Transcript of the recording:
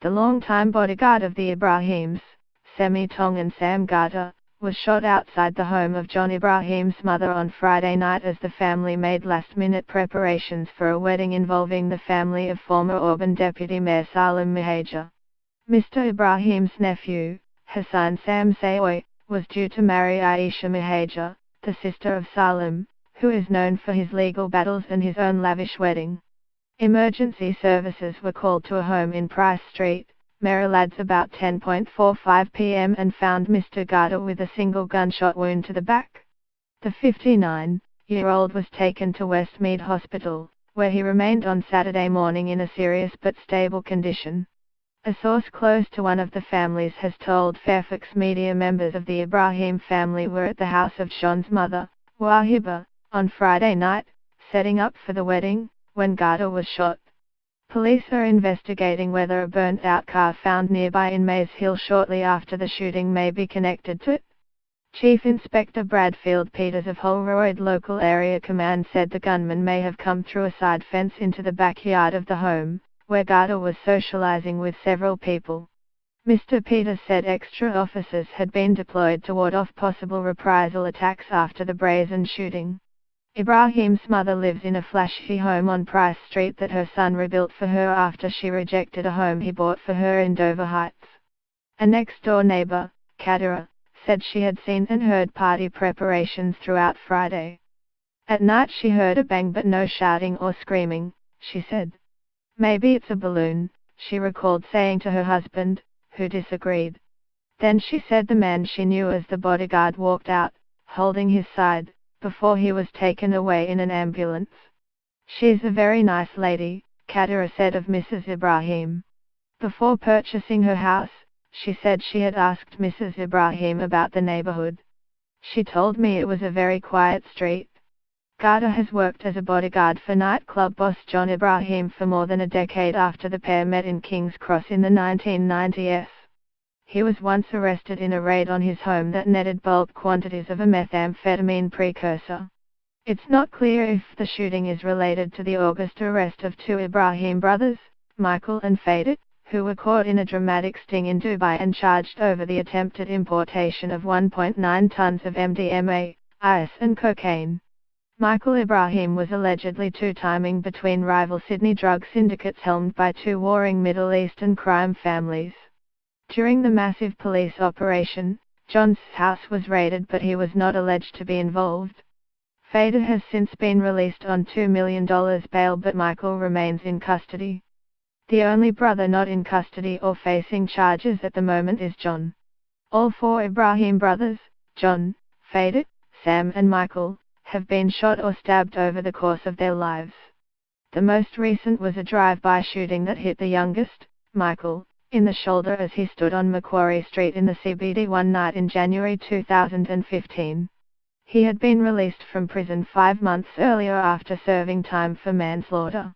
The longtime bodyguard of the Ibrahims, Semi Tongan Sam Ngata, was shot outside the home of John Ibrahim's mother on Friday night as the family made last-minute preparations for a wedding involving the family of former Auburn Deputy Mayor Ibrahim-Mehajer. Mr. Ibrahim's nephew, Hassan Sam Ngata, was due to marry Ibrahim-Mehajer, the sister of Salim, who is known for his legal battles and his own lavish wedding. Emergency services were called to a home in Price Street, Maryland about 10:45 p.m. and found Mr. Ngata with a single gunshot wound to the back. The 59-year-old was taken to Westmead Hospital, where he remained on Saturday morning in a serious but stable condition. A source close to one of the families has told Fairfax media members of the Ibrahim family were at the house of Sean's mother, Wahiba, on Friday night, setting up for the wedding, when Ngata was shot. Police are investigating whether a burnt-out car found nearby in Mays Hill shortly after the shooting may be connected to it. Chief Inspector Bradfield Peters of Holroyd Local Area Command said the gunman may have come through a side fence into the backyard of the home, where Ngata was socializing with several people. Mr. Peters said extra officers had been deployed to ward off possible reprisal attacks after the brazen shooting. Ibrahim's mother lives in a flashy home on Price Street that her son rebuilt for her after she rejected a home he bought for her in Dover Heights. A next-door neighbor, Kadira, said she had seen and heard party preparations throughout Friday. At night she heard a bang but no shouting or screaming, she said. Maybe it's a balloon, she recalled saying to her husband, who disagreed. Then she said the man she knew as the bodyguard walked out, holding his side, before he was taken away in an ambulance. She's a very nice lady, Kadira said of Mrs. Ibrahim. Before purchasing her house, she said she had asked Mrs. Ibrahim about the neighborhood. She told me it was a very quiet street. Ngata has worked as a bodyguard for nightclub boss John Ibrahim for more than a decade after the pair met in King's Cross in the 1990s. He was once arrested in a raid on his home that netted bulk quantities of a methamphetamine precursor. It's not clear if the shooting is related to the August arrest of two Ibrahim brothers, Michael and Fadit, who were caught in a dramatic sting in Dubai and charged over the attempted importation of 1.9 tons of MDMA, ice and cocaine. Michael Ibrahim was allegedly two-timing between rival Sydney drug syndicates helmed by two warring Middle Eastern crime families. During the massive police operation, John's house was raided but he was not alleged to be involved. Fadit has since been released on $2 million bail but Michael remains in custody. The only brother not in custody or facing charges at the moment is John. All four Ibrahim brothers, John, Fadit, Sam and Michael, have been shot or stabbed over the course of their lives. The most recent was a drive-by shooting that hit the youngest, Michael, in the shoulder as he stood on Macquarie Street in the CBD one night in January 2015. He had been released from prison 5 months earlier after serving time for manslaughter.